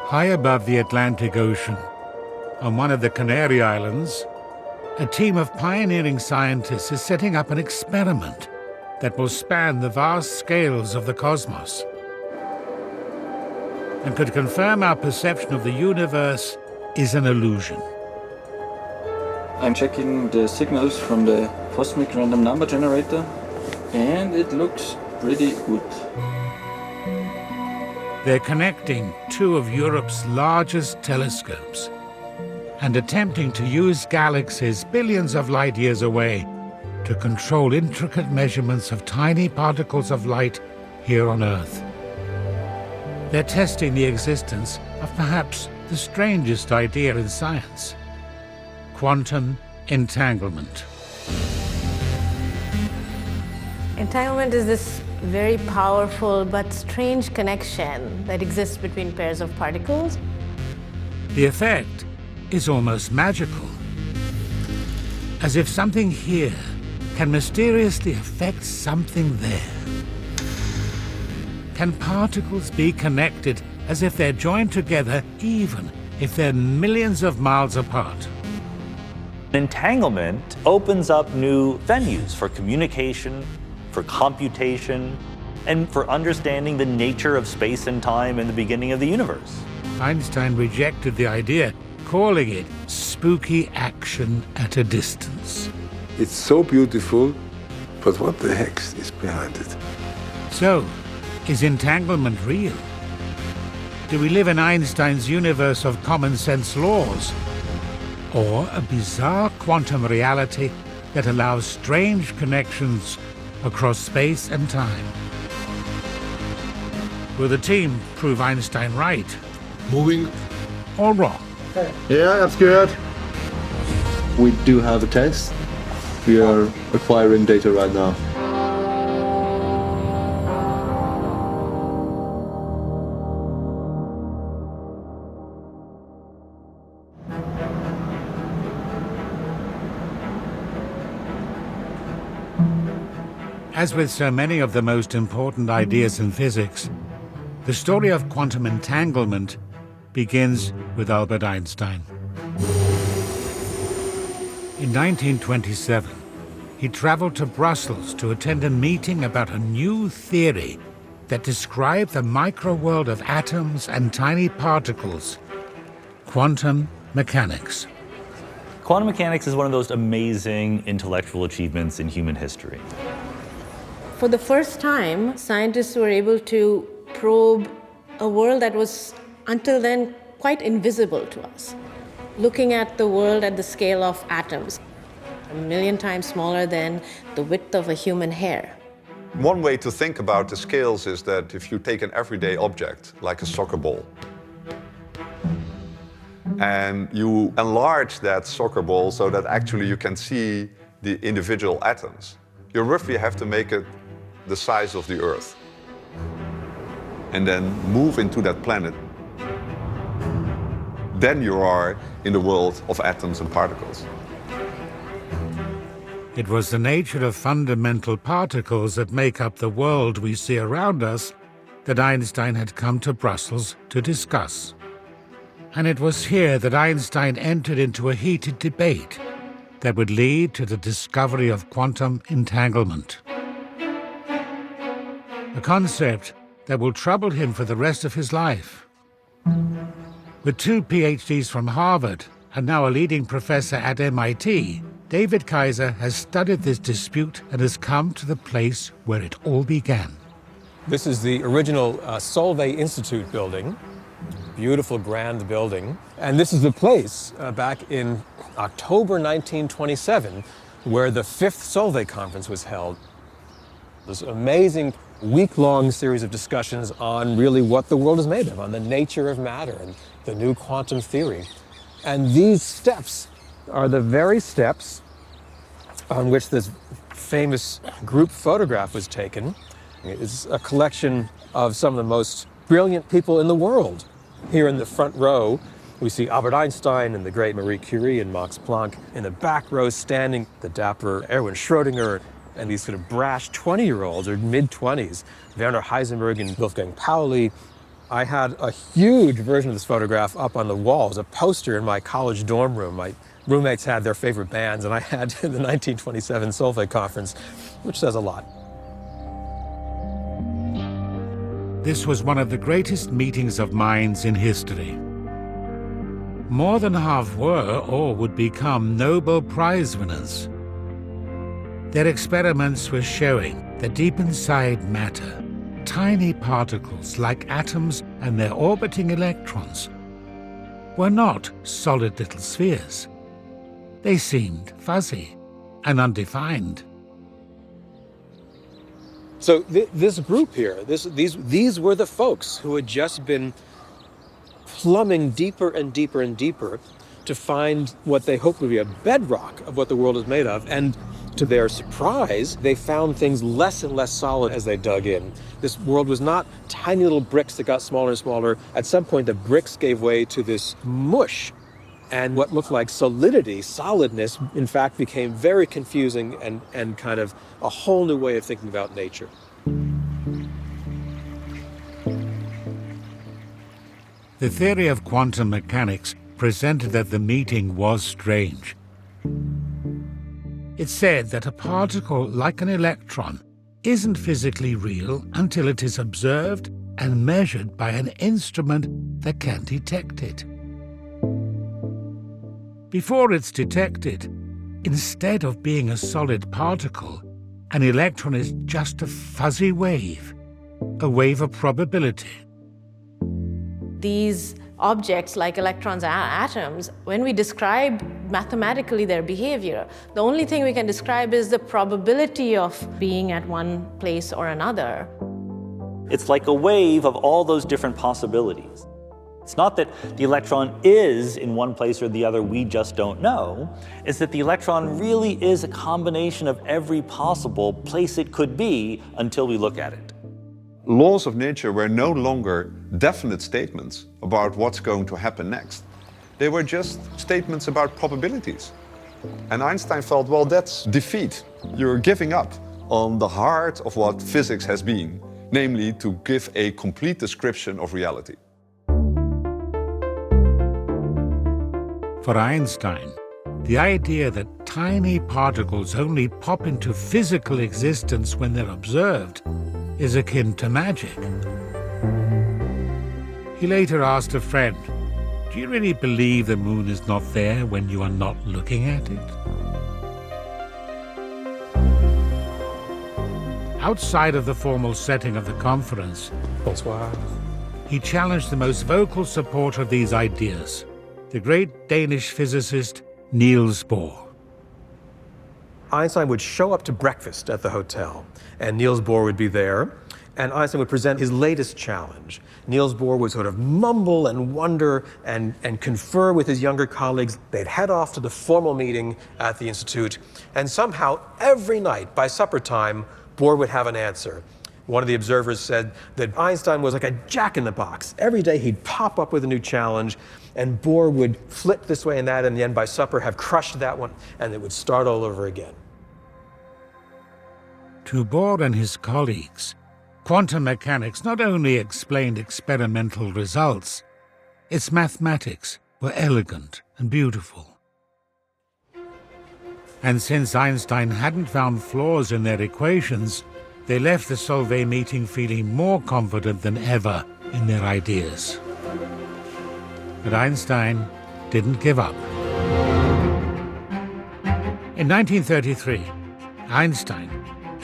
High above the Atlantic Ocean, on one of the Canary Islands, a team of pioneering scientists is setting up an experiment that will span the vast scales of the cosmos and could confirm our perception of the universe is an illusion. I'm checking the signals from the cosmic random number generator, and it looks pretty good. They're connecting two of Europe's largest telescopes and attempting to use galaxies billions of light years away to control intricate measurements of tiny particles of light here on Earth. They're testing the existence of perhaps the strangest idea in science: quantum entanglement. Entanglement is this very powerful but strange connection that exists between pairs of particles. The effect is almost magical, as if something here can mysteriously affect something there. Can particles be connected as if they're joined together, even if they're millions of miles apart? Entanglement opens up new venues for communication, for computation, and for understanding the nature of space and time and the beginning of the universe. Einstein rejected the idea, calling it spooky action at a distance. It's so beautiful, but what the heck is behind it? So, is entanglement real? Do we live in Einstein's universe of common sense laws? Or a bizarre quantum reality that allows strange connections across space and time? Will the team prove Einstein right? Moving. Or wrong? Yeah, that's good. We do have a test. We are acquiring data right now. As with so many of the most important ideas in physics, the story of quantum entanglement begins with Albert Einstein. In 1927, he traveled to Brussels to attend a meeting about a new theory that described the microworld of atoms and tiny particles: quantum mechanics. Quantum mechanics is one of those amazing intellectual achievements in human history. For the first time, scientists were able to probe a world that was until then quite invisible to us. Looking at the world at the scale of atoms, 1,000,000 times smaller than the width of a human hair. One way to think about the scales is that if you take an everyday object, like a soccer ball, and you enlarge that soccer ball so that actually you can see the individual atoms, you roughly have to make it the size of the Earth, and then move into that planet. Then you are in the world of atoms and particles. It was the nature of fundamental particles that make up the world we see around us that Einstein had come to Brussels to discuss. And it was here that Einstein entered into a heated debate that would lead to the discovery of quantum entanglement. A concept that will trouble him for the rest of his life. With 2 PhDs from Harvard and now a leading professor at MIT, David Kaiser has studied this dispute and has come to the place where it all began. This is the original Solvay Institute building. Beautiful, grand building. And this is the place back in October 1927 where the 5th Solvay conference was held. This amazing week-long series of discussions on really what the world is made of, on the nature of matter and the new quantum theory. And these steps are the very steps on which this famous group photograph was taken. It's a collection of some of the most brilliant people in the world. Here in the front row, we see Albert Einstein and the great Marie Curie and Max Planck. In the back row, standing the dapper Erwin Schrödinger and these sort of brash 20-year-olds or mid-20s, Werner Heisenberg and Wolfgang Pauli. I had a huge version of this photograph up on the walls, a poster in my college dorm room. My roommates had their favorite bands, and I had the 1927 Solvay conference, which says a lot. This was one of the greatest meetings of minds in history. More than half were or would become Nobel Prize winners. Their experiments were showing that deep inside matter, tiny particles like atoms and their orbiting electrons were not solid little spheres. They seemed fuzzy and undefined. So this group here, these were the folks who had just been plumbing deeper and deeper and deeper to find what they hoped would be a bedrock of what the world is made of. And to their surprise, they found things less and less solid as they dug in. This world was not tiny little bricks that got smaller and smaller. At some point, the bricks gave way to this mush. And what looked like solidity, solidness, in fact, became very confusing and kind of a whole new way of thinking about nature. The theory of quantum mechanics presented that the meeting was strange. It said that a particle like an electron isn't physically real until it is observed and measured by an instrument that can detect it. Before it's detected, instead of being a solid particle, an electron is just a fuzzy wave, a wave of probability. These objects like electrons and atoms, when we describe mathematically their behavior, the only thing we can describe is the probability of being at one place or another. It's like a wave of all those different possibilities. It's not that the electron is in one place or the other, we just don't know. It's that the electron really is a combination of every possible place it could be until we look at it. Laws of nature were no longer definite statements about what's going to happen next. They were just statements about probabilities. And Einstein felt, well, that's defeat. You're giving up on the heart of what physics has been, namely to give a complete description of reality. For Einstein, the idea that tiny particles only pop into physical existence when they're observed is akin to magic. He later asked a friend, "Do you really believe the moon is not there when you are not looking at it?" Outside of the formal setting of the conference, Bonsoir. he challenged the most vocal supporter of these ideas, the great Danish physicist Niels Bohr. Einstein would show up to breakfast at the hotel, and Niels Bohr would be there, and Einstein would present his latest challenge. Niels Bohr would sort of mumble and wonder and confer with his younger colleagues. They'd head off to the formal meeting at the Institute, and somehow every night by supper time, Bohr would have an answer. One of the observers said that Einstein was like a jack-in-the-box. Every day he'd pop up with a new challenge, and Bohr would flip this way and that, and then by supper have crushed that one, and it would start all over again. To Bohr and his colleagues, quantum mechanics not only explained experimental results, its mathematics were elegant and beautiful. And since Einstein hadn't found flaws in their equations, they left the Solvay meeting feeling more confident than ever in their ideas. But Einstein didn't give up. In 1933, Einstein,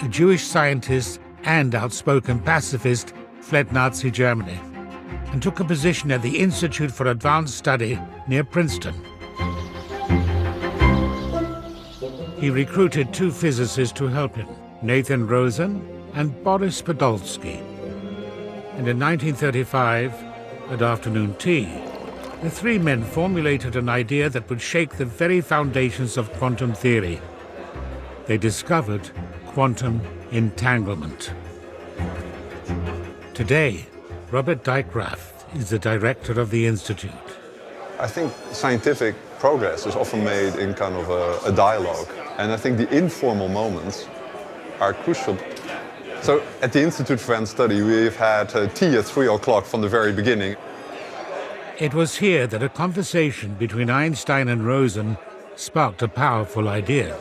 a Jewish scientist and outspoken pacifist, fled Nazi Germany and took a position at the Institute for Advanced Study near Princeton. He recruited two physicists to help him, Nathan Rosen and Boris Podolsky. And in 1935, at afternoon tea, the three men formulated an idea that would shake the very foundations of quantum theory. They discovered quantum entanglement. Today, Robert Dijkgraaf is the director of the Institute. I think scientific progress is often made in kind of a dialogue. And I think the informal moments are crucial So at the Institute for Advanced Study, we've had tea at 3 o'clock from the very beginning. It was here that a conversation between Einstein and Rosen sparked a powerful idea.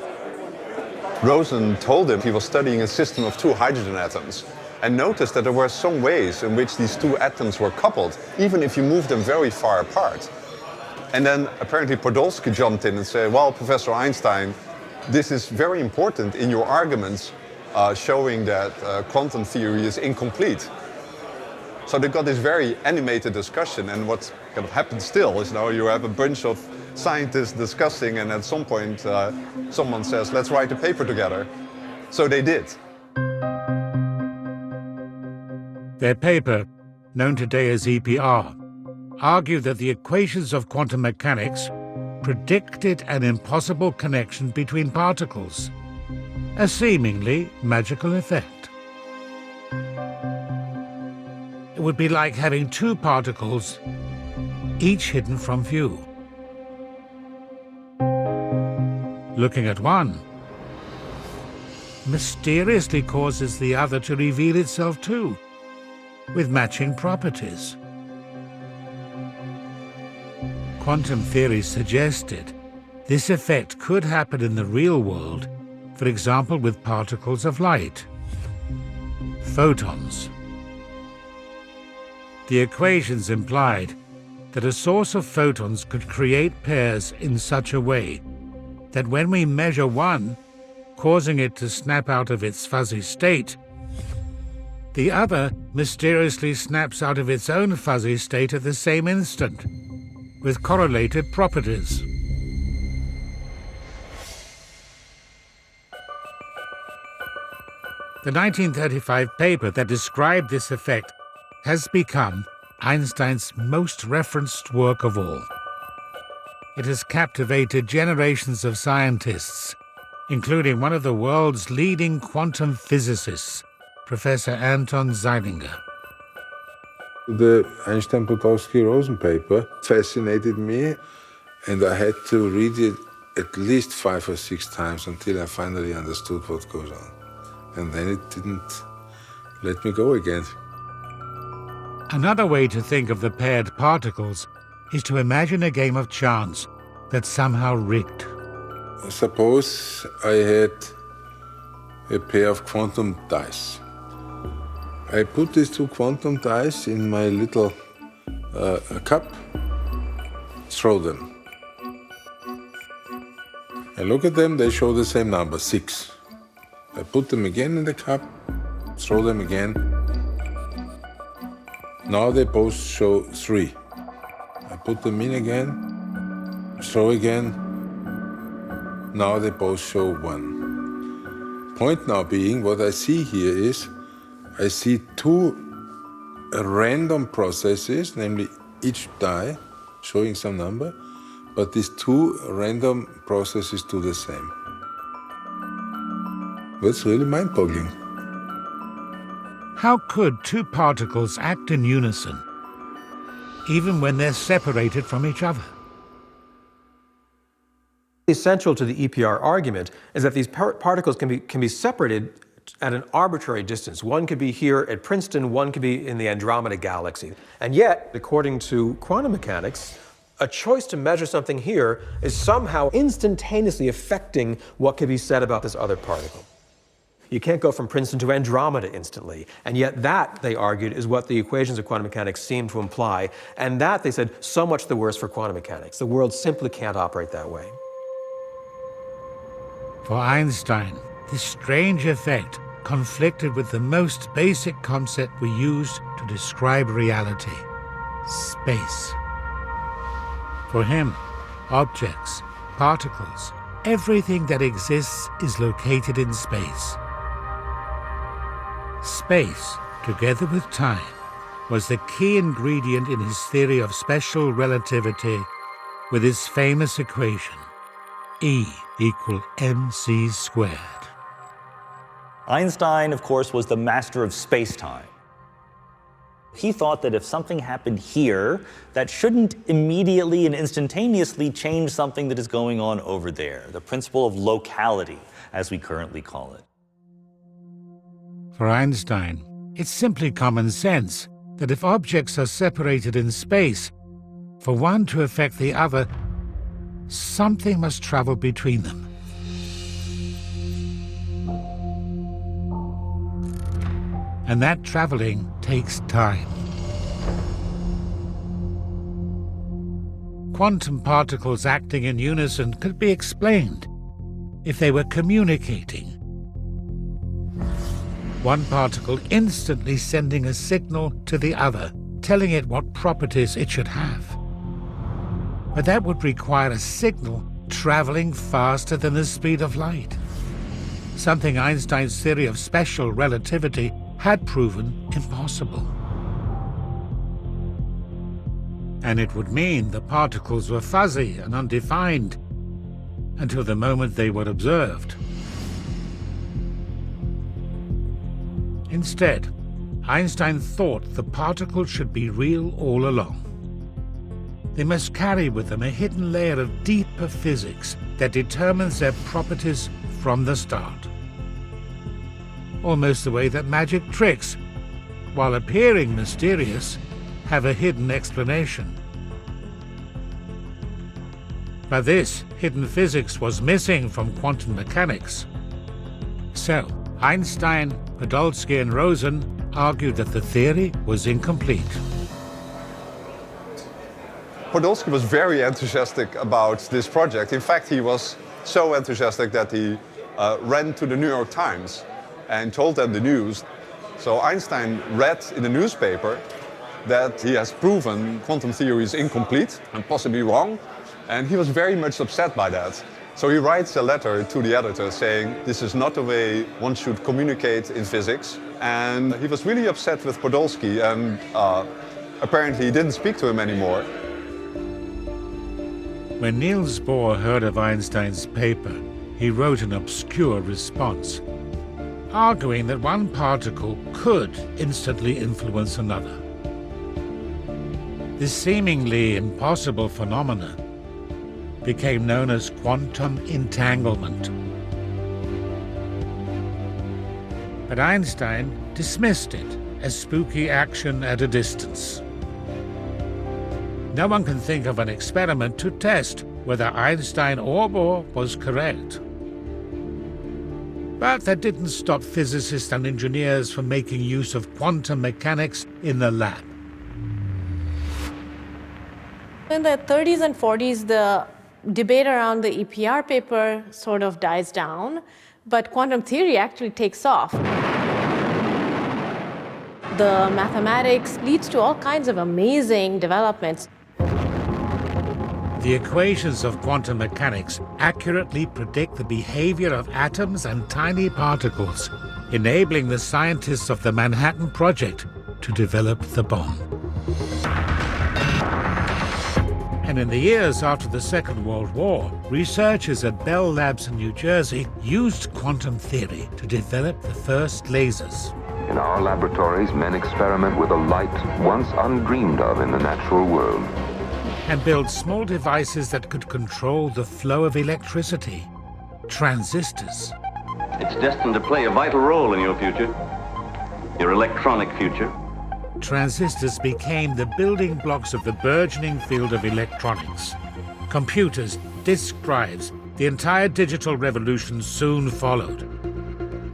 Rosen told him he was studying a system of 2 hydrogen atoms and noticed that there were some ways in which these 2 atoms were coupled, even if you move them very far apart. And then apparently Podolsky jumped in and said, well, Professor Einstein, this is very important in your arguments showing that quantum theory is incomplete. So they got this very animated discussion, and what kind of happens still is now you have a bunch of scientists discussing, and at some point someone says, let's write a paper together. So they did. Their paper, known today as EPR, argued that the equations of quantum mechanics predicted an impossible connection between particles, a seemingly magical effect. It would be like having 2 particles, each hidden from view. Looking at one mysteriously causes the other to reveal itself too, with matching properties. Quantum theory suggested this effect could happen in the real world, for example with particles of light, photons. The equations implied that a source of photons could create pairs in such a way that when we measure one, causing it to snap out of its fuzzy state, the other mysteriously snaps out of its own fuzzy state at the same instant, with correlated properties. The 1935 paper that described this effect has become Einstein's most referenced work of all. It has captivated generations of scientists, including one of the world's leading quantum physicists, Professor Anton Zeilinger. The Einstein-Podolsky-Rosen paper fascinated me, and I had to read it at least 5 or 6 times until I finally understood what goes on. And then it didn't let me go again. Another way to think of the paired particles is to imagine a game of chance that's somehow rigged. Suppose I had a pair of quantum dice. I put these 2 quantum dice in my little cup, throw them. I look at them, they show the same number, 6. I put them again in the cup, throw them again. Now they both show 3. I put them in again, throw again. Now they both show 1. Point now being, what I see here is, I see 2 random processes, namely each die showing some number, but these 2 random processes do the same. That's really mind-boggling. How could 2 particles act in unison, even when they're separated from each other? Essential to the EPR argument is that these particles can be separated at an arbitrary distance. One could be here at Princeton, one could be in the Andromeda galaxy. And yet, according to quantum mechanics, a choice to measure something here is somehow instantaneously affecting what could be said about this other particle. You can't go from Princeton to Andromeda instantly. And yet that, they argued, is what the equations of quantum mechanics seem to imply. And that, they said, so much the worse for quantum mechanics. The world simply can't operate that way. For Einstein, this strange effect conflicted with the most basic concept we use to describe reality: space. For him, objects, particles, everything that exists is located in space. Space, together with time, was the key ingredient in his theory of special relativity with his famous equation, E = mc squared. Einstein, of course, was the master of space-time. He thought that if something happened here, that shouldn't immediately and instantaneously change something that is going on over there, the principle of locality, as we currently call it. For Einstein, it's simply common sense that if objects are separated in space, for one to affect the other, something must travel between them. And that traveling takes time. Quantum particles acting in unison could be explained if they were communicating. One particle instantly sending a signal to the other, telling it what properties it should have. But that would require a signal traveling faster than the speed of light, something Einstein's theory of special relativity had proven impossible. And it would mean the particles were fuzzy and undefined until the moment they were observed. Instead, Einstein thought the particles should be real all along. They must carry with them a hidden layer of deeper physics that determines their properties from the start. Almost the way that magic tricks, while appearing mysterious, have a hidden explanation. But this hidden physics was missing from quantum mechanics. So, Einstein, Podolsky and Rosen argued that the theory was incomplete. Podolsky was very enthusiastic about this project. In fact, he was so enthusiastic that he ran to the New York Times and told them the news. So Einstein read in the newspaper that he has proven quantum theory is incomplete and possibly wrong, and he was very much upset by that. So he writes a letter to the editor saying this is not the way one should communicate in physics, and he was really upset with Podolsky, and apparently he didn't speak to him anymore. When Niels Bohr heard of Einstein's paper, he wrote an obscure response, arguing that one particle could instantly influence another. This seemingly impossible phenomenon became known as quantum entanglement. But Einstein dismissed it as spooky action at a distance. No one can think of an experiment to test whether Einstein or Bohr was correct. But that didn't stop physicists and engineers from making use of quantum mechanics in the lab. In the 30s and 40s, the debate around the EPR paper sort of dies down, but quantum theory actually takes off. The mathematics leads to all kinds of amazing developments. The equations of quantum mechanics accurately predict the behavior of atoms and tiny particles, enabling the scientists of the Manhattan Project to develop the bomb. And in the years after the Second World War, researchers at Bell Labs in New Jersey used quantum theory to develop the first lasers. In our laboratories, men experiment with a light once undreamed of in the natural world. And build small devices that could control the flow of electricity, transistors. It's destined to play a vital role in your future, your electronic future. Transistors became the building blocks of the burgeoning field of electronics. Computers, disk drives, the entire digital revolution soon followed,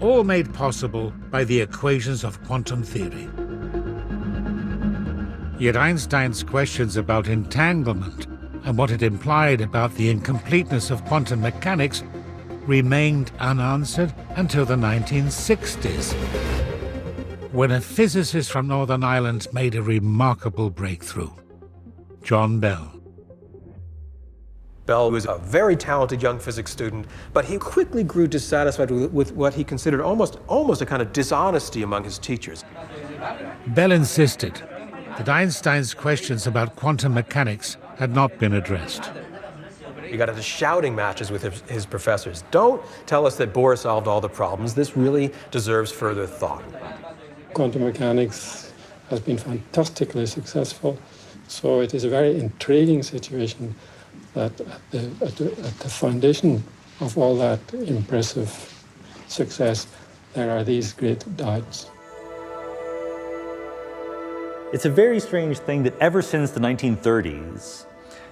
all made possible by the equations of quantum theory. Yet Einstein's questions about entanglement and what it implied about the incompleteness of quantum mechanics remained unanswered until the 1960s, when a physicist from Northern Ireland made a remarkable breakthrough, John Bell. Bell was a very talented young physics student, but he quickly grew dissatisfied with what he considered almost a kind of dishonesty among his teachers. Bell insisted that Einstein's questions about quantum mechanics had not been addressed. He got into shouting matches with his professors. Don't tell us that Bohr solved all the problems. This really deserves further thought. Quantum mechanics has been fantastically successful, so it is a very intriguing situation that at the foundation of all that impressive success there are these great doubts. It's a very strange thing that ever since the 1930s,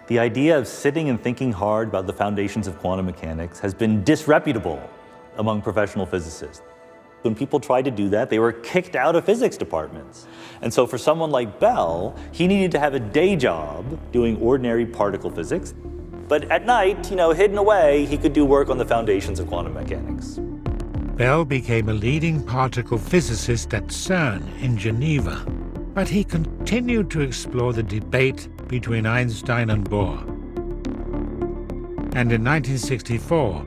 the idea of sitting and thinking hard about the foundations of quantum mechanics has been disreputable among professional physicists. When people tried to do that, they were kicked out of physics departments. And so for someone like Bell, he needed to have a day job doing ordinary particle physics. But at night, hidden away, he could do work on the foundations of quantum mechanics. Bell became a leading particle physicist at CERN in Geneva, but he continued to explore the debate between Einstein and Bohr. And in 1964,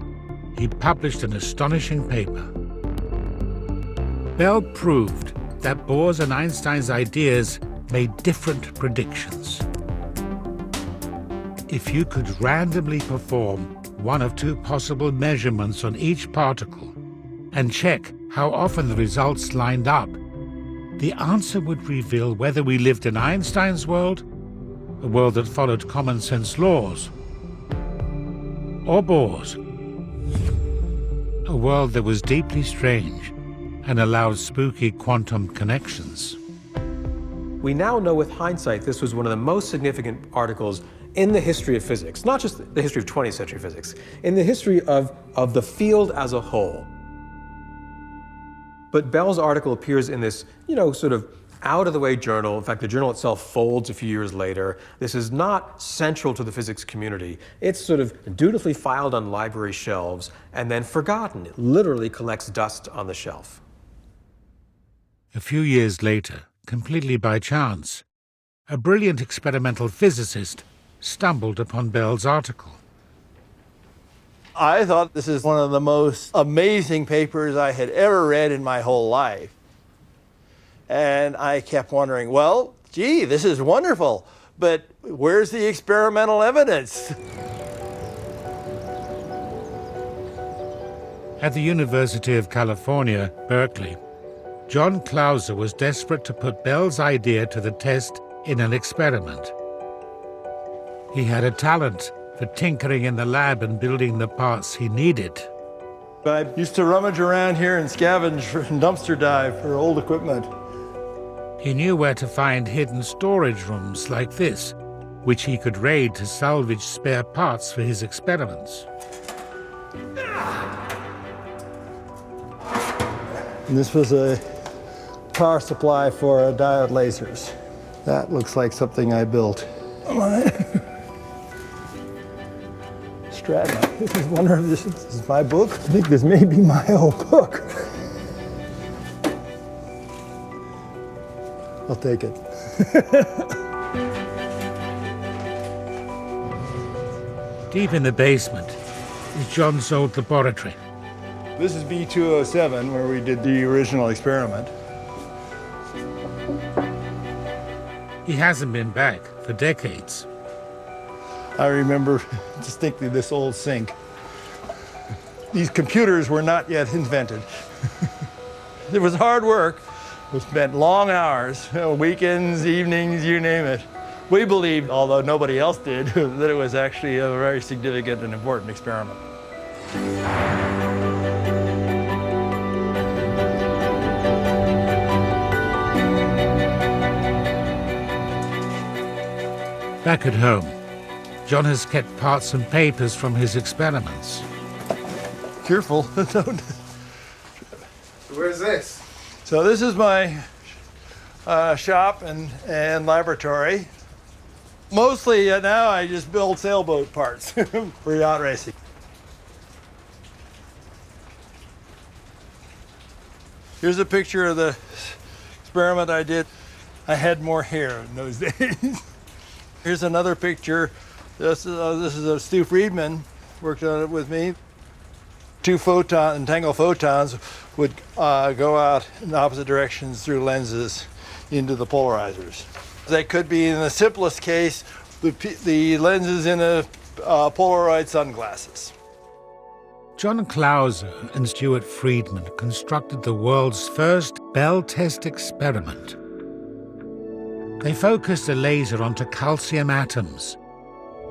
he published an astonishing paper. Bell proved that Bohr's and Einstein's ideas made different predictions. If you could randomly perform one of two possible measurements on each particle and check how often the results lined up, the answer would reveal whether we lived in Einstein's world, a world that followed common sense laws, or Bohr's, a world that was deeply strange and allowed spooky quantum connections. We now know with hindsight this was one of the most significant articles in the history of physics, not just the history of 20th century physics, in the history of the field as a whole. But Bell's article appears in this, sort of out-of-the-way journal. In fact, the journal itself folds a few years later. This is not central to the physics community. It's sort of dutifully filed on library shelves and then forgotten. It literally collects dust on the shelf. A few years later, completely by chance, a brilliant experimental physicist stumbled upon Bell's article. I thought this is one of the most amazing papers I had ever read in my whole life. And I kept wondering, well, gee, this is wonderful, but where's the experimental evidence? At the University of California, Berkeley, John Clauser was desperate to put Bell's idea to the test in an experiment. He had a talent for tinkering in the lab and building the parts he needed. I used to rummage around here and scavenge and dumpster dive for old equipment. He knew where to find hidden storage rooms like this, which he could raid to salvage spare parts for his experiments. And this was a power supply for diode lasers. That looks like something I built. Stratton. I wonder if this is my book. I think this may be my old book. I'll take it. Deep in the basement is John's old laboratory. This is B207, where we did the original experiment. He hasn't been back for decades. I remember distinctly this old sink. These computers were not yet invented. It was hard work. We spent long hours, weekends, evenings, you name it. We believed, although nobody else did, that it was actually a very significant and important experiment. Back at home, John has kept parts and papers from his experiments. Careful, don't. Where's this? So this is my shop and laboratory. Mostly now I just build sailboat parts for yacht racing. Here's a picture of the experiment I did. I had more hair in those days. Here's another picture. This is Stu Friedman, worked on it with me. Two entangled photons would go out in opposite directions through lenses into the polarizers. That could be, in the simplest case, the lenses in a Polaroid sunglasses. John Clauser and Stuart Friedman constructed the world's first Bell test experiment. They focused a laser onto calcium atoms,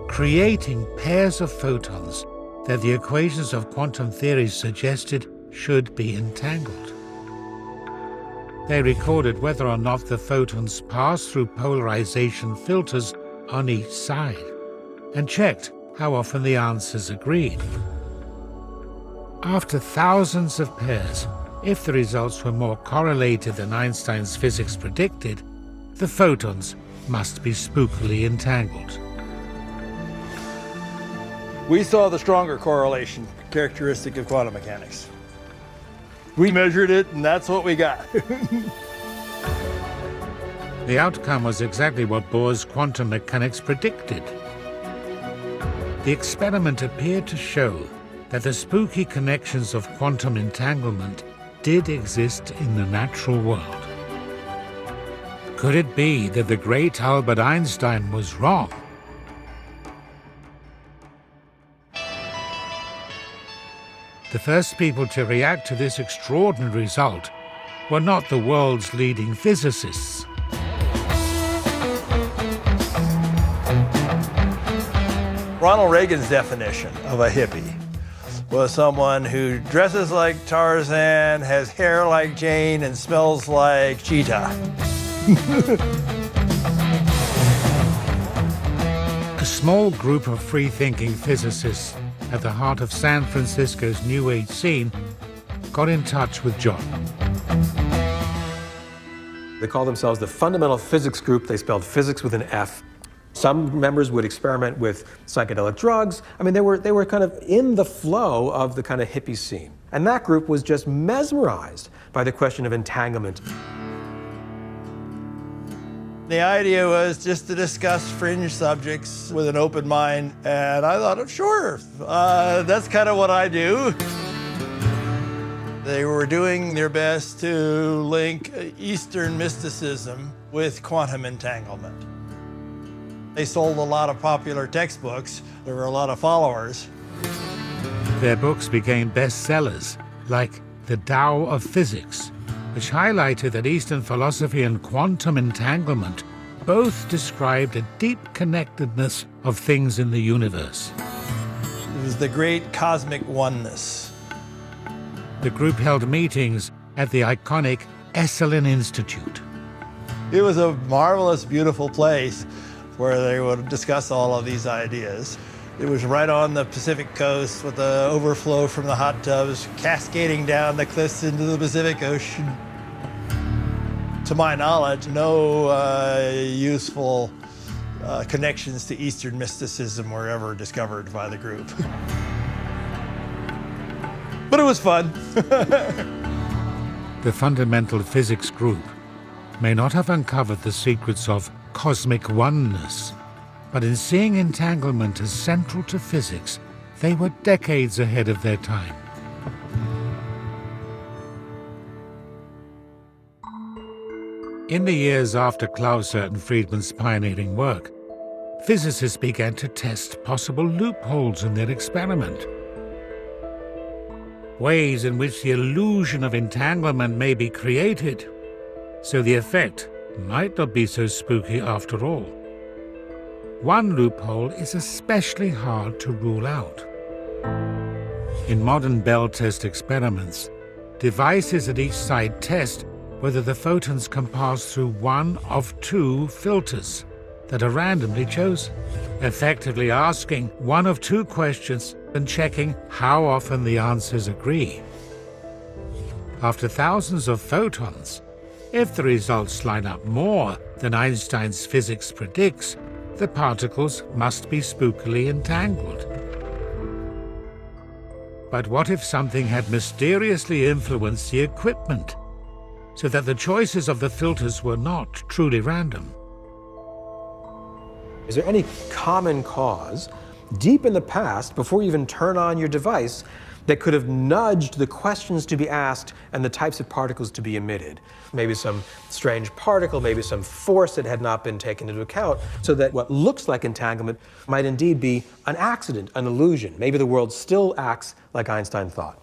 creating pairs of photons that the equations of quantum theory suggested should be entangled. They recorded whether or not the photons passed through polarization filters on each side, and checked how often the answers agreed. After thousands of pairs, if the results were more correlated than Einstein's physics predicted, the photons must be spookily entangled. We saw the stronger correlation characteristic of quantum mechanics. We measured it, and that's what we got. The outcome was exactly what Bohr's quantum mechanics predicted. The experiment appeared to show that the spooky connections of quantum entanglement did exist in the natural world. Could it be that the great Albert Einstein was wrong? The first people to react to this extraordinary result were not the world's leading physicists. Ronald Reagan's definition of a hippie was someone who dresses like Tarzan, has hair like Jane, and smells like cheetah. A small group of free-thinking physicists at the heart of San Francisco's New Age scene got in touch with John. They call themselves the Fundamental Physics Group. They spelled physics with an F. Some members would experiment with psychedelic drugs. I mean, they were kind of in the flow of the kind of hippie scene. And that group was just mesmerized by the question of entanglement. The idea was just to discuss fringe subjects with an open mind, and I thought, sure, that's kind of what I do. They were doing their best to link Eastern mysticism with quantum entanglement. They sold a lot of popular textbooks. There were a lot of followers. Their books became bestsellers, like The Tao of Physics, which highlighted that Eastern philosophy and quantum entanglement both described a deep connectedness of things in the universe. It was the great cosmic oneness. The group held meetings at the iconic Esalen Institute. It was a marvelous, beautiful place where they would discuss all of these ideas. It was right on the Pacific coast with the overflow from the hot tubs cascading down the cliffs into the Pacific Ocean. To my knowledge, no useful connections to Eastern mysticism were ever discovered by the group. But it was fun. The Fundamental Physics Group may not have uncovered the secrets of cosmic oneness, but in seeing entanglement as central to physics, they were decades ahead of their time. In the years after Clauser and Friedman's pioneering work, physicists began to test possible loopholes in their experiment. Ways in which the illusion of entanglement may be created, so the effect might not be so spooky after all. One loophole is especially hard to rule out. In modern Bell test experiments, devices at each side test whether the photons can pass through one of two filters that are randomly chosen, effectively asking one of two questions and checking how often the answers agree. After thousands of photons, if the results line up more than Einstein's physics predicts, the particles must be spookily entangled. But what if something had mysteriously influenced the equipment, so that the choices of the filters were not truly random? Is there any common cause deep in the past, before you even turn on your device, that could have nudged the questions to be asked and the types of particles to be emitted? Maybe some strange particle, maybe some force that had not been taken into account, so that what looks like entanglement might indeed be an accident, an illusion. Maybe the world still acts like Einstein thought.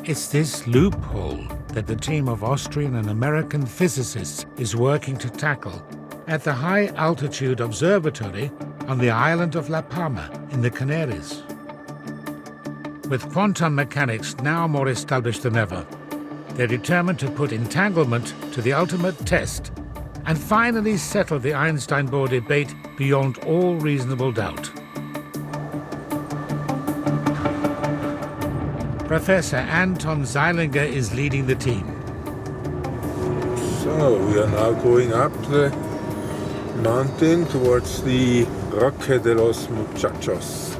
It's this loophole that the team of Austrian and American physicists is working to tackle at the High Altitude Observatory on the island of La Palma in the Canaries. With quantum mechanics now more established than ever, they're determined to put entanglement to the ultimate test and finally settle the Einstein-Bohr debate beyond all reasonable doubt. Professor Anton Zeilinger is leading the team. So we are now going up the mountain towards the Roque de los Muchachos.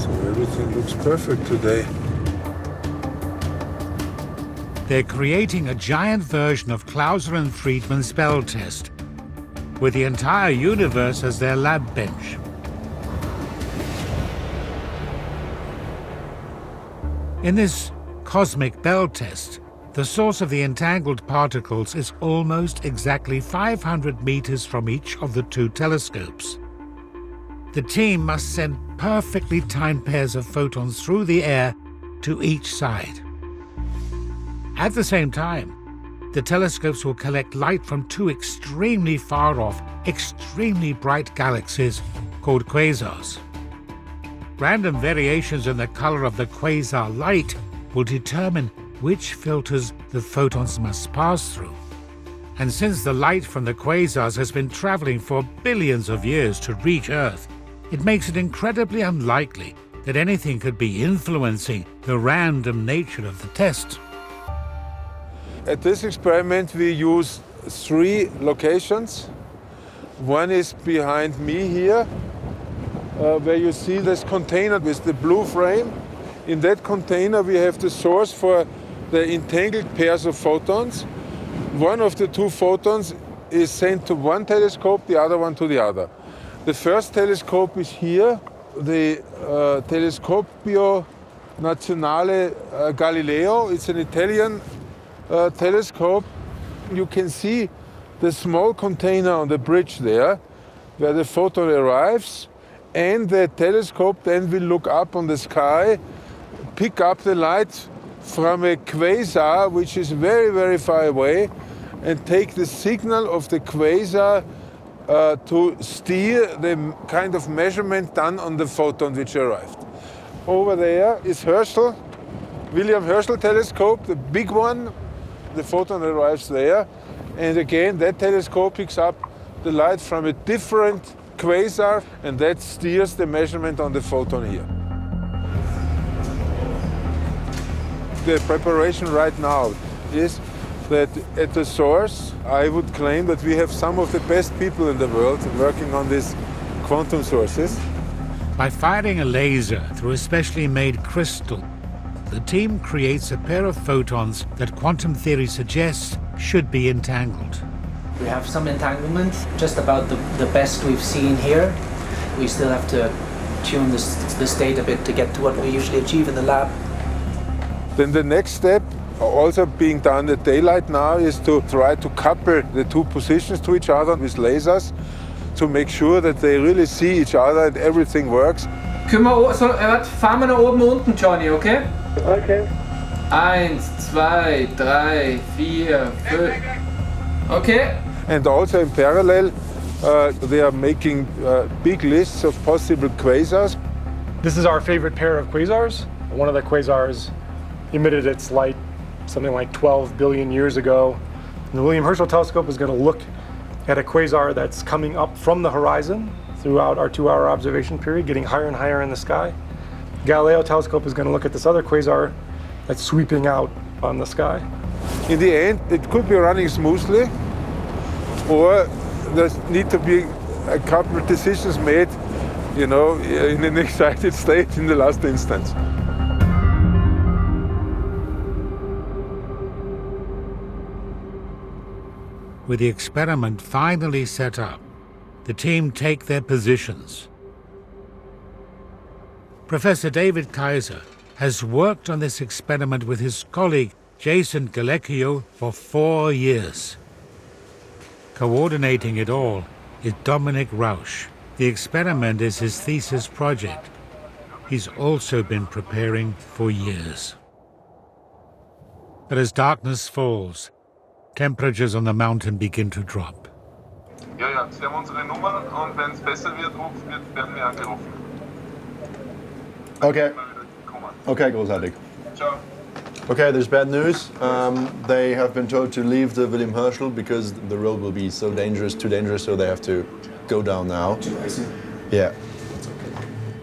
So everything looks perfect today. They're creating a giant version of Clauser and Friedman's spell test, with the entire universe as their lab bench. In this cosmic bell test, the source of the entangled particles is almost exactly 500 meters from each of the two telescopes. The team must send perfectly timed pairs of photons through the air to each side. At the same time, the telescopes will collect light from two extremely far-off, extremely bright galaxies called quasars. Random variations in the color of the quasar light will determine which filters the photons must pass through. And since the light from the quasars has been traveling for billions of years to reach Earth, it makes it incredibly unlikely that anything could be influencing the random nature of the test. At this experiment we use 3 locations. One is behind me here, where you see this container with the blue frame. In that container we have the source for the entangled pairs of photons. One of the 2 photons is sent to one telescope, the other one to the other. The first telescope is here, the Telescopio Nazionale Galileo. It's an Italian telescope. You can see the small container on the bridge there, where the photon arrives, and the telescope then will look up on the sky, pick up the light from a quasar, which is very, very far away, and take the signal of the quasar to steer the kind of measurement done on the photon which arrived. Over there is Herschel, William Herschel telescope, the big one. The photon arrives there, and again that telescope picks up the light from a different quasar, and that steers the measurement on the photon here. The preparation right now is that at the source, I would claim that we have some of the best people in the world working on these quantum sources. By firing a laser through a specially made crystal, the team creates a pair of photons that quantum theory suggests should be entangled. We have some entanglement, just about the best we've seen here. We still have to tune the state a bit to get to what we usually achieve in the lab. Then the next step, also being done at daylight now, is to try to couple the 2 positions to each other with lasers to make sure that they really see each other and everything works. Fahren wir nach oben und unten, Johnny, okay? Okay. 1, 2, 3, 4, 5. Okay. And also in parallel, they are making big lists of possible quasars. This is our favorite pair of quasars. One of the quasars emitted its light something like 12 billion years ago. And the William Herschel telescope is going to look at a quasar that's coming up from the horizon throughout our 2-hour observation period, getting higher and higher in the sky. Galileo telescope is going to look at this other quasar that's sweeping out on the sky. In the end, it could be running smoothly, or there need to be a couple of decisions made, in an excited state in the last instance. With the experiment finally set up, the team take their positions. Professor David Kaiser has worked on this experiment with his colleague Jason Galecchio for 4 years. Coordinating it all is Dominic Rausch. The experiment is his thesis project. He's also been preparing for years. But as darkness falls, temperatures on the mountain begin to drop. Ja, ja, Sie haben unsere Nummer und wenn es besser wird, werden wir angerufen. Okay. Okay, großartig. Ciao. Okay, there's bad news. They have been told to leave the Wilhelm Herschel because the road will be so dangerous, too dangerous, so they have to go down now. Yeah.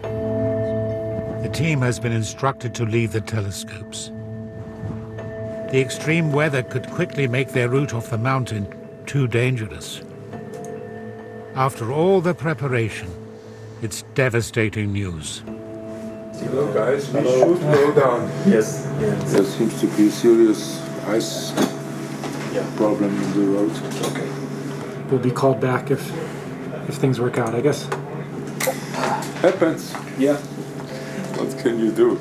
The team has been instructed to leave the telescopes. The extreme weather could quickly make their route off the mountain too dangerous. After all the preparation, it's devastating news. Hello guys, we should go down. Yes. There seems to be a serious ice problem in the road. Okay. We'll be called back if things work out, I guess. Happens. Yeah. What can you do?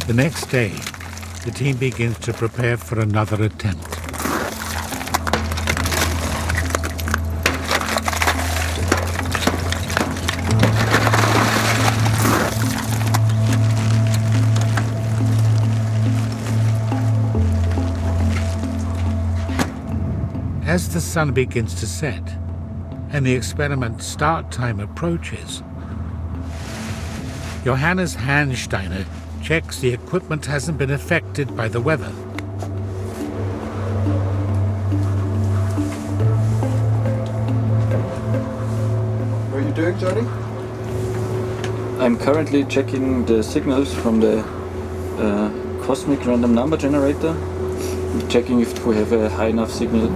The next day, the team begins to prepare for another attempt. As the sun begins to set and the experiment start time approaches, Johannes Hansteiner checks the equipment hasn't been affected by the weather. What are you doing, Johnny? I'm currently checking the signals from the cosmic random number generator, checking if we have a high enough signal,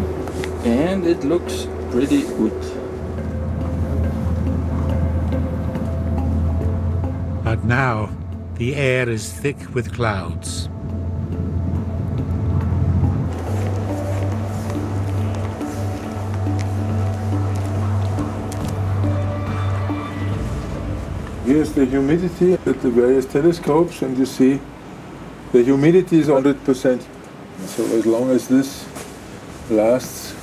and it looks pretty good. But now, the air is thick with clouds. Here's the humidity at the various telescopes, and you see the humidity is 100%. So as long as this lasts,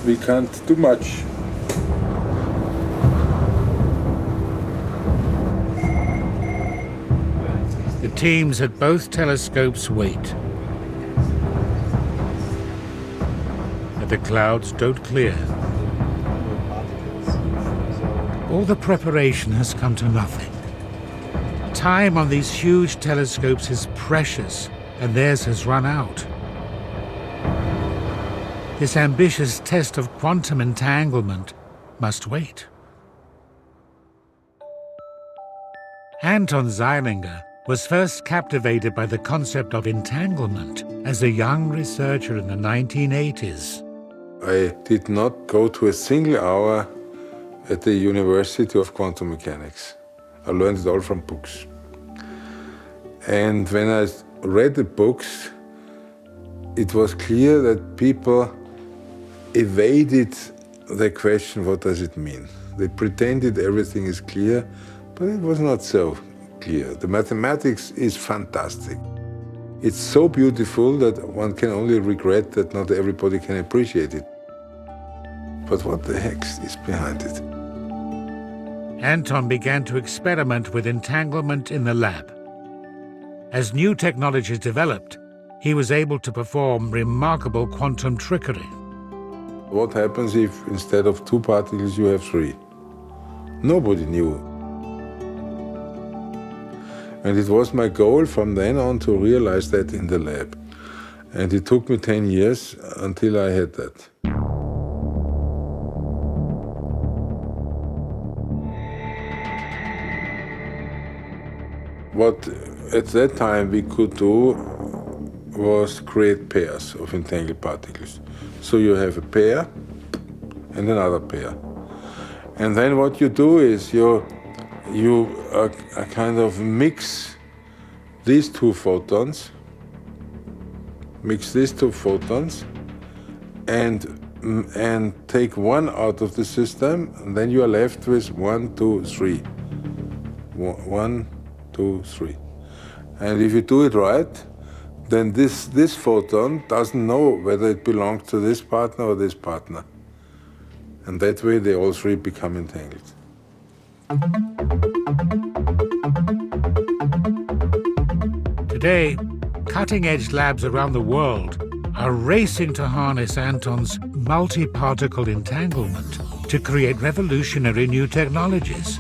we can't do much. The teams at both telescopes wait. But the clouds don't clear. All the preparation has come to nothing. Time on these huge telescopes is precious, and theirs has run out. This ambitious test of quantum entanglement must wait. Anton Zeilinger was first captivated by the concept of entanglement as a young researcher in the 1980s. I did not go to a single hour at the University of Quantum Mechanics. I learned it all from books. And when I read the books, it was clear that people evaded the question, what does it mean? They pretended everything is clear, but it was not so clear. The mathematics is fantastic. It's so beautiful that one can only regret that not everybody can appreciate it. But what the heck is behind it? Anton began to experiment with entanglement in the lab. As new technologies developed, he was able to perform remarkable quantum trickery. What happens if instead of 2 particles you have 3? Nobody knew. And it was my goal from then on to realize that in the lab. And it took me 10 years until I had that. What at that time we could do was create pairs of entangled particles. So you have a pair and another pair. And then what you do is you kind of mix these 2 photons, and take one out of the system, and then you are left with 1, 2, 3. 1, 2, 3. And if you do it right, then this photon doesn't know whether it belongs to this partner or this partner. And that way they all three become entangled. Today, cutting-edge labs around the world are racing to harness Anton's multi-particle entanglement to create revolutionary new technologies,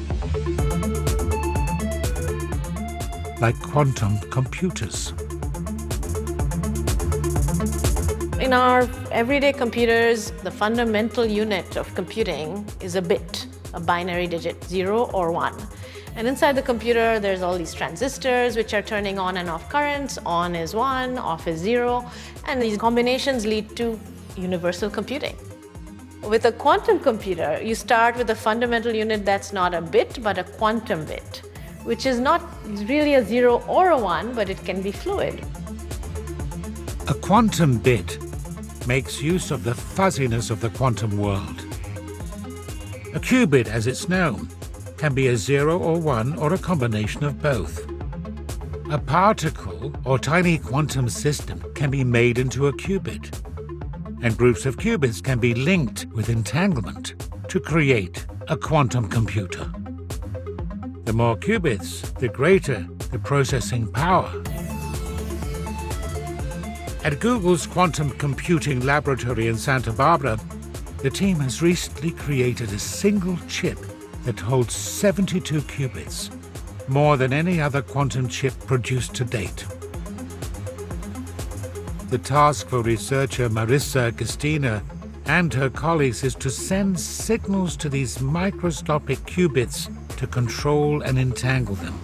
like quantum computers. In our everyday computers, the fundamental unit of computing is a bit, a binary digit, 0 or 1. And inside the computer, there's all these transistors which are turning on and off currents. On is 1, off is 0, and these combinations lead to universal computing. With a quantum computer, you start with a fundamental unit that's not a bit, but a quantum bit, which is not really a 0 or a 1, but it can be fluid. A quantum bit makes use of the fuzziness of the quantum world. A qubit, as it's known, can be a 0 or 1 or a combination of both. A particle or tiny quantum system can be made into a qubit, and groups of qubits can be linked with entanglement to create a quantum computer. The more qubits, the greater the processing power. At Google's quantum computing laboratory in Santa Barbara, the team has recently created a single chip that holds 72 qubits, more than any other quantum chip produced to date. The task for researcher Marissa Agostina and her colleagues is to send signals to these microscopic qubits to control and entangle them.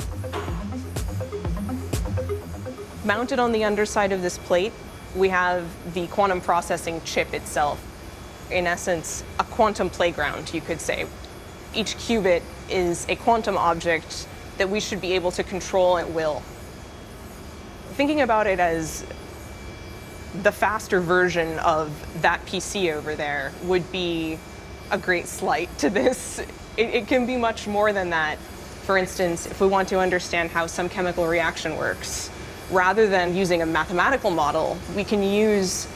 Mounted on the underside of this plate, we have the quantum processing chip itself. In essence, a quantum playground, you could say. Each qubit is a quantum object that we should be able to control at will. Thinking about it as the faster version of that PC over there would be a great slight to this. It can be much more than that. For instance, if we want to understand how some chemical reaction works, rather than using a mathematical model, we can use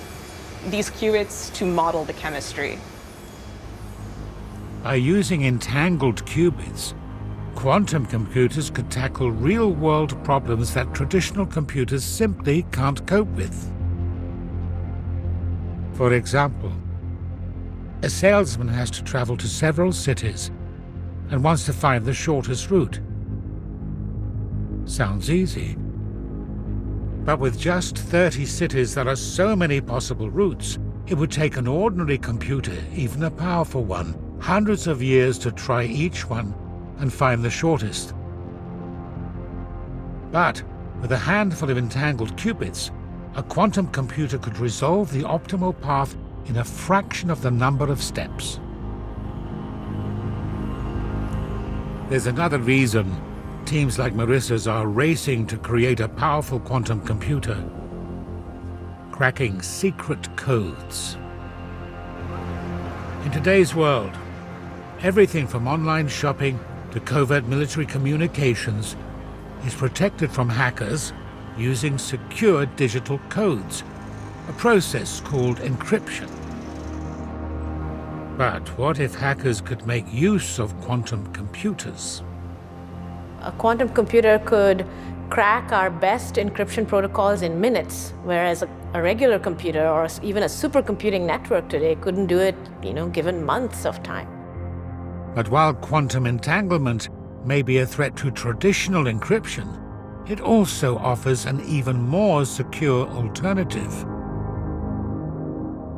these qubits to model the chemistry. By using entangled qubits, quantum computers could tackle real-world problems that traditional computers simply can't cope with. For example, a salesman has to travel to several cities and wants to find the shortest route. Sounds easy. But with just 30 cities, there are so many possible routes, it would take an ordinary computer, even a powerful one, hundreds of years to try each one and find the shortest. But with a handful of entangled qubits, a quantum computer could resolve the optimal path in a fraction of the number of steps. There's another reason teams like Marissa's are racing to create a powerful quantum computer: cracking secret codes. In today's world, everything from online shopping to covert military communications is protected from hackers using secure digital codes, a process called encryption. But what if hackers could make use of quantum computers? A quantum computer could crack our best encryption protocols in minutes, whereas a regular computer or even a supercomputing network today couldn't do it, given months of time. But while quantum entanglement may be a threat to traditional encryption, it also offers an even more secure alternative.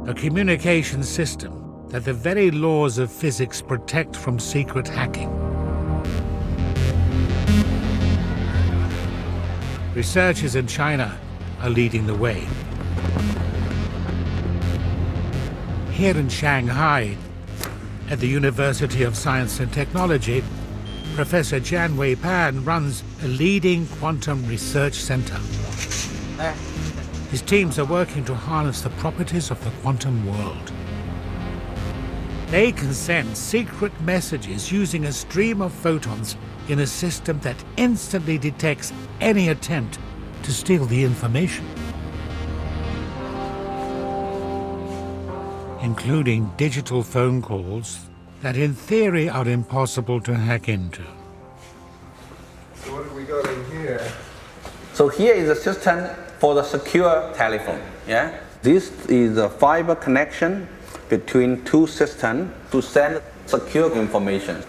A communication system that the very laws of physics protect from secret hacking. Researchers in China are leading the way. Here in Shanghai, at the University of Science and Technology, Professor Jian Wei-Pan runs a leading quantum research center. His teams are working to harness the properties of the quantum world. They can send secret messages using a stream of photons in a system that instantly detects any attempt to steal the information. including digital phone calls that in theory are impossible to hack into. So what have we got in here? So here is a system for the secure telephone. Yeah? This is a fiber connection between two systems to send secure information.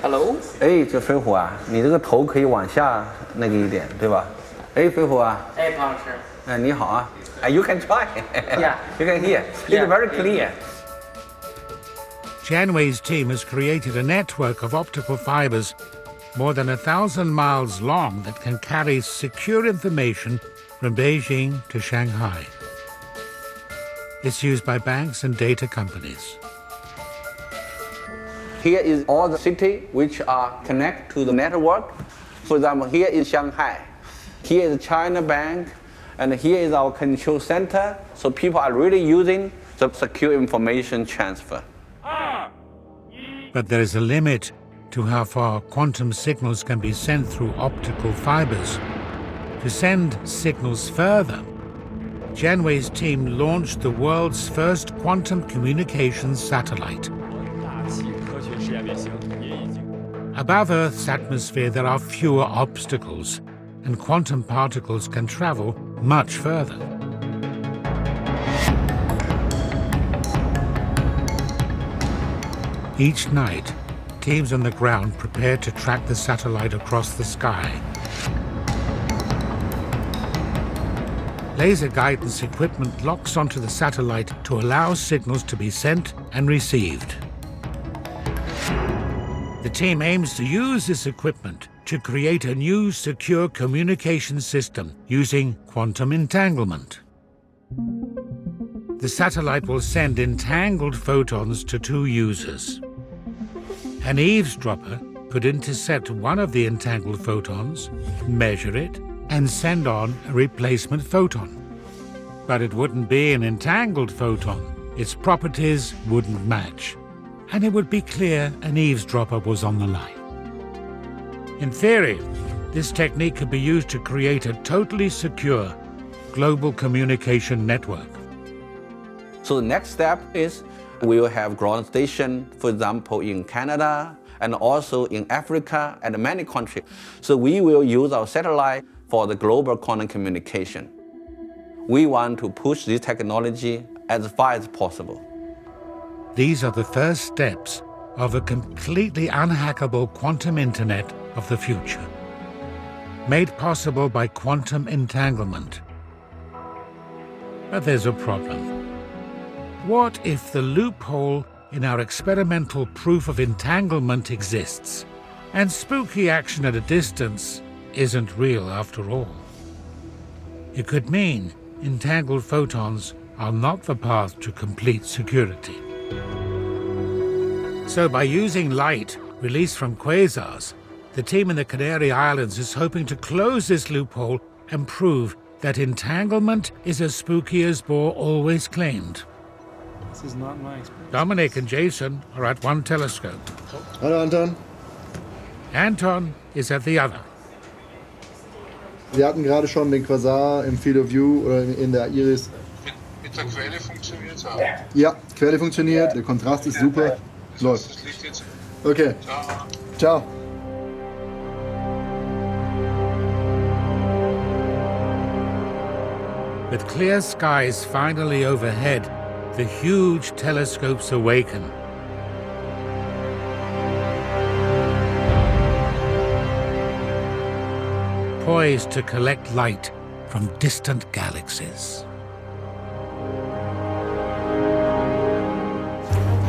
Hello， 哎，这飞虎啊，你这个头可以往下那个一点，对吧？哎，飞虎啊。哎，庞老师。哎，你好啊。You can try. Yeah. You can hear. It's very clear. Jianwei's team has created a network of optical fibers more than 1,000 miles long that can carry secure information from Beijing to Shanghai. It's used by banks and data companies. Here is all the cities which are connected to the network. For example, here is Shanghai. Here is China Bank. And here is our control center. So people are really using the secure information transfer. But there is a limit to how far quantum signals can be sent through optical fibers. To send signals further, Jianwei's team launched the world's first quantum communications satellite. Above Earth's atmosphere, there are fewer obstacles, and quantum particles can travel much further. Each night, teams on the ground prepare to track the satellite across the sky. Laser guidance equipment locks onto the satellite to allow signals to be sent and received. The team aims to use this equipment to create a new secure communication system using quantum entanglement. The satellite will send entangled photons to two users. An eavesdropper could intercept one of the entangled photons, measure it, and send on a replacement photon. But it wouldn't be an entangled photon. Its properties wouldn't match, and it would be clear an eavesdropper was on the line. In theory, this technique could be used to create a totally secure global communication network. So the next step is we will have ground station, for example, in Canada and also in Africa and many countries. So we will use our satellite for the global quantum communication. We want to push this technology as far as possible. These are the first steps of a completely unhackable quantum internet of the future, made possible by quantum entanglement. But there's a problem. What if the loophole in our experimental proof of entanglement exists, and spooky action at a distance isn't real after all? It could mean entangled photons are not the path to complete security. So by using light released from quasars, the team in the Canary Islands is hoping to close this loophole and prove that entanglement is as spooky as Bohr always claimed. This is not my experience. Dominic and Jason are at one telescope. Hallo Anton. Anton is at the other. Wir hatten gerade schon den Quasar im Field of View oder in der Iris. Mit der Quelle funktioniert auch. Ja, Quelle funktioniert, der Kontrast ist super. Läuft. Das liegt jetzt. Okay. Ciao. With clear skies finally overhead, the huge telescopes awaken. Poised to collect light from distant galaxies.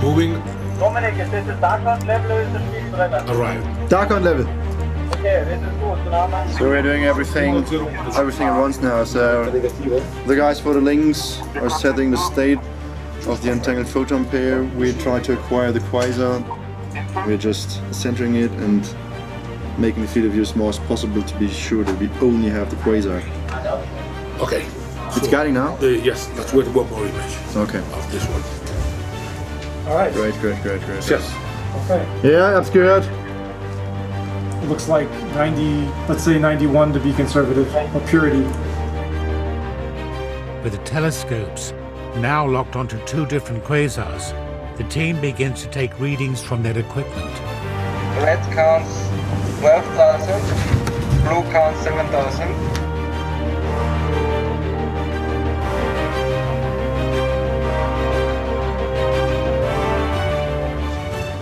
Moving. Dominic, is this a Darkon level or is it speed forever? Arrived. Darkon level. Okay, this is good. So we're doing everything at once now. So the guys for the links are setting the state of the entangled photon pair. We try to acquire the quasar. We're just centering it and making the field of view as small as possible to be sure that we only have the quasar. Okay. It's guiding now? Yes, let's wait one more image. Okay. Of this one. All right. Great. Yes. Okay. Ja, ich hab's gehört. looks like 90, let's say 91 to be conservative, of purity. With the telescopes now locked onto two different quasars, the team begins to take readings from their equipment. Red counts 12,000, blue counts 7,000.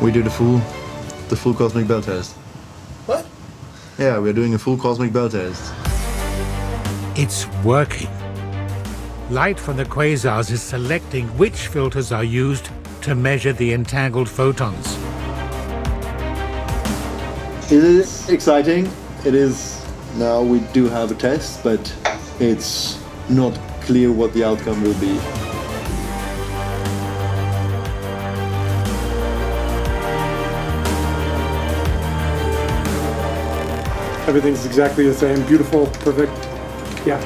We do the full cosmic bell test. What? Yeah, we're doing a full cosmic bell test. It's working. Light from the quasars is selecting which filters are used to measure the entangled photons. It is exciting. It is. Now we do have a test, but it's not clear what the outcome will be. Everything's exactly the same, beautiful, perfect. Yeah.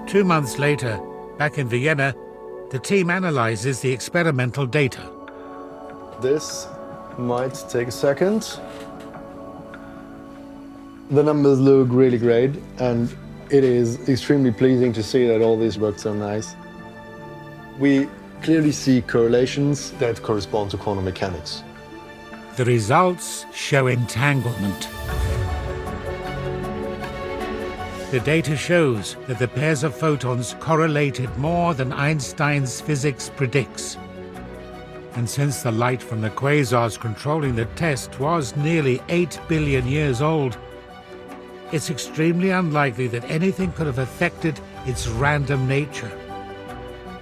2 months later, back in Vienna, the team analyzes the experimental data. This might take a second. The numbers look really great, and it is extremely pleasing to see that all this works so nice. We clearly see correlations that correspond to quantum mechanics. The results show entanglement. The data shows that the pairs of photons correlated more than Einstein's physics predicts. And since the light from the quasars controlling the test was nearly 8 billion years old, it's extremely unlikely that anything could have affected its random nature.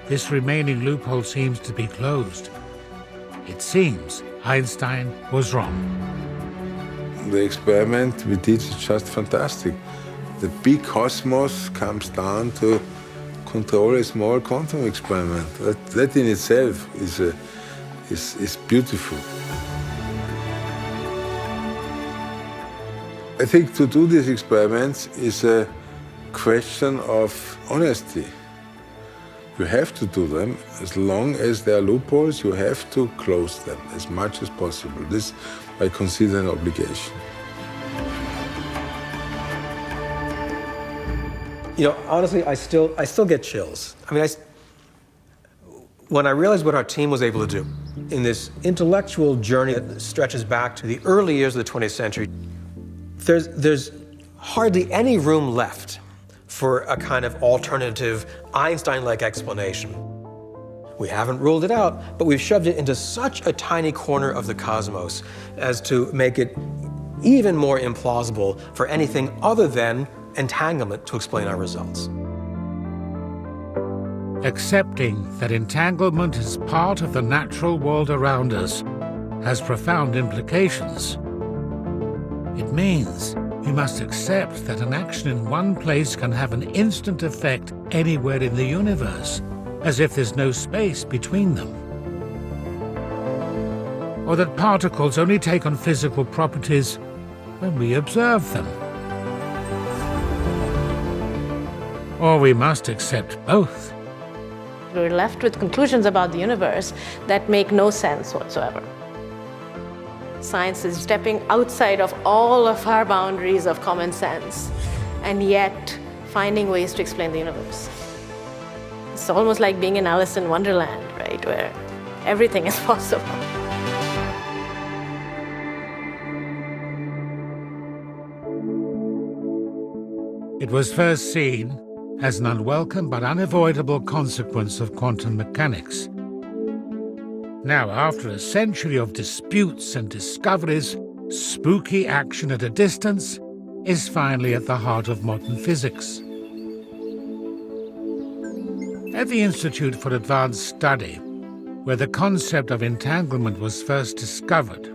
This remaining loophole seems to be closed. It seems Einstein was wrong. The experiment we did is just fantastic. The big cosmos comes down to control a small quantum experiment. That in itself is beautiful. I think to do these experiments is a question of honesty. You have to do them. As long as there are loopholes, you have to close them as much as possible. This I consider an obligation. You know, honestly, I still get chills. I mean, when I realized what our team was able to do in this intellectual journey that stretches back to the early years of the 20th century, there's hardly any room left for a kind of alternative Einstein-like explanation. We haven't ruled it out, but we've shoved it into such a tiny corner of the cosmos as to make it even more implausible for anything other than entanglement to explain our results. Accepting that entanglement is part of the natural world around us has profound implications. It means we must accept that an action in one place can have an instant effect anywhere in the universe, as if there's no space between them. Or that particles only take on physical properties when we observe them. Or we must accept both. We're left with conclusions about the universe that make no sense whatsoever. Science is stepping outside of all of our boundaries of common sense, and yet finding ways to explain the universe. It's almost like being in Alice in Wonderland, right, where everything is possible. It was first seen as an unwelcome but unavoidable consequence of quantum mechanics. Now, after a century of disputes and discoveries, spooky action at a distance is finally at the heart of modern physics. At the Institute for Advanced Study, where the concept of entanglement was first discovered,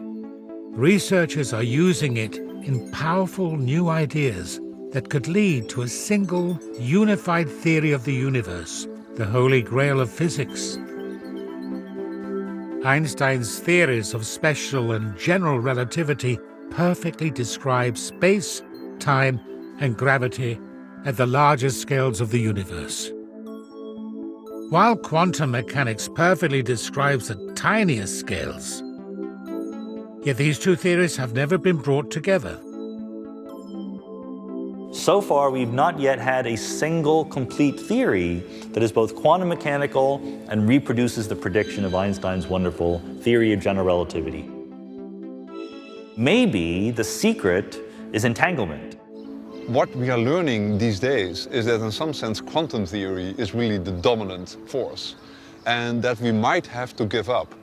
researchers are using it in powerful new ideas that could lead to a single, unified theory of the universe, the holy grail of physics. Einstein's theories of special and general relativity perfectly describe space, time, and gravity at the largest scales of the universe. While quantum mechanics perfectly describes the tiniest scales, yet these two theories have never been brought together. So far, we've not yet had a single complete theory that is both quantum mechanical and reproduces the prediction of Einstein's wonderful theory of general relativity. Maybe the secret is entanglement. What we are learning these days is that in some sense quantum theory is really the dominant force, and that we might have to give up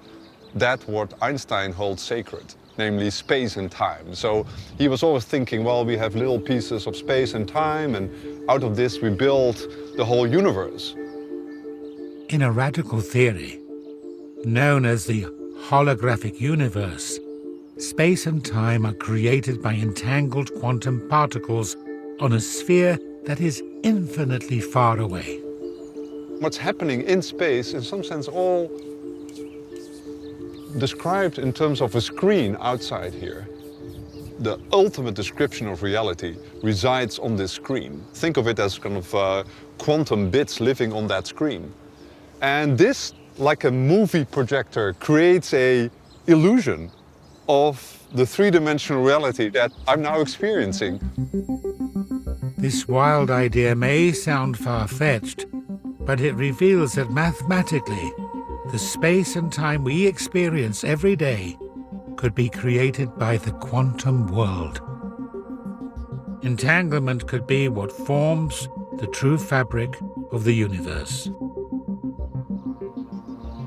that what Einstein holds sacred, namely space and time. So he was always thinking, well, we have little pieces of space and time, and out of this we build the whole universe. In a radical theory, known as the holographic universe, space and time are created by entangled quantum particles on a sphere that is infinitely far away. What's happening in space, in some sense, all described in terms of a screen outside here. The ultimate description of reality resides on this screen. Think of it as kind of quantum bits living on that screen. And this, like a movie projector, creates an illusion of the three-dimensional reality that I'm now experiencing. This wild idea may sound far-fetched, but it reveals that mathematically, the space and time we experience every day could be created by the quantum world. Entanglement could be what forms the true fabric of the universe.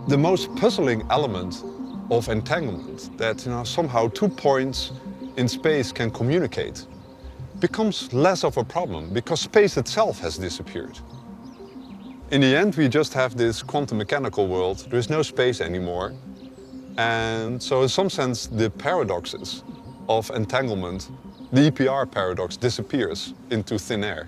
The most puzzling element of entanglement, that somehow 2 points in space can communicate, becomes less of a problem because space itself has disappeared. In the end, we just have this quantum mechanical world. There is no space anymore. And so in some sense, the paradoxes of entanglement, the EPR paradox, disappears into thin air.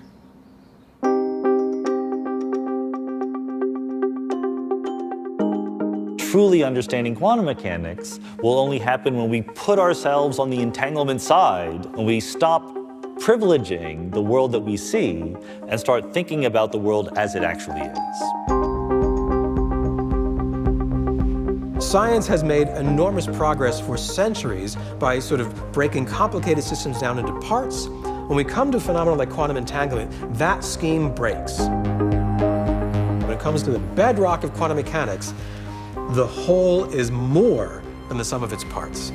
Truly understanding quantum mechanics will only happen when we put ourselves on the entanglement side, when we stop privileging the world that we see and start thinking about the world as it actually is. Science has made enormous progress for centuries by sort of breaking complicated systems down into parts. When we come to phenomena like quantum entanglement, that scheme breaks. When it comes to the bedrock of quantum mechanics, the whole is more than the sum of its parts.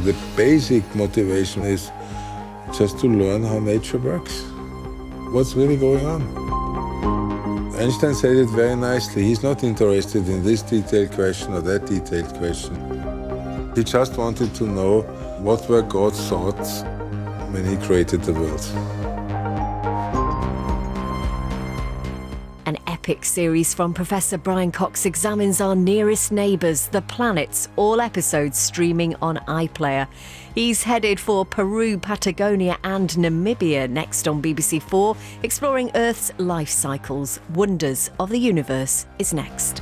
The basic motivation is just to learn how nature works. What's really going on? Einstein said it very nicely. He's not interested in this detailed question or that detailed question. He just wanted to know what were God's thoughts when he created the world. An epic series from Professor Brian Cox examines our nearest neighbours, the planets, all episodes streaming on iPlayer. He's headed for Peru, Patagonia and Namibia next on BBC4. Exploring Earth's life cycles, wonders of the universe is next.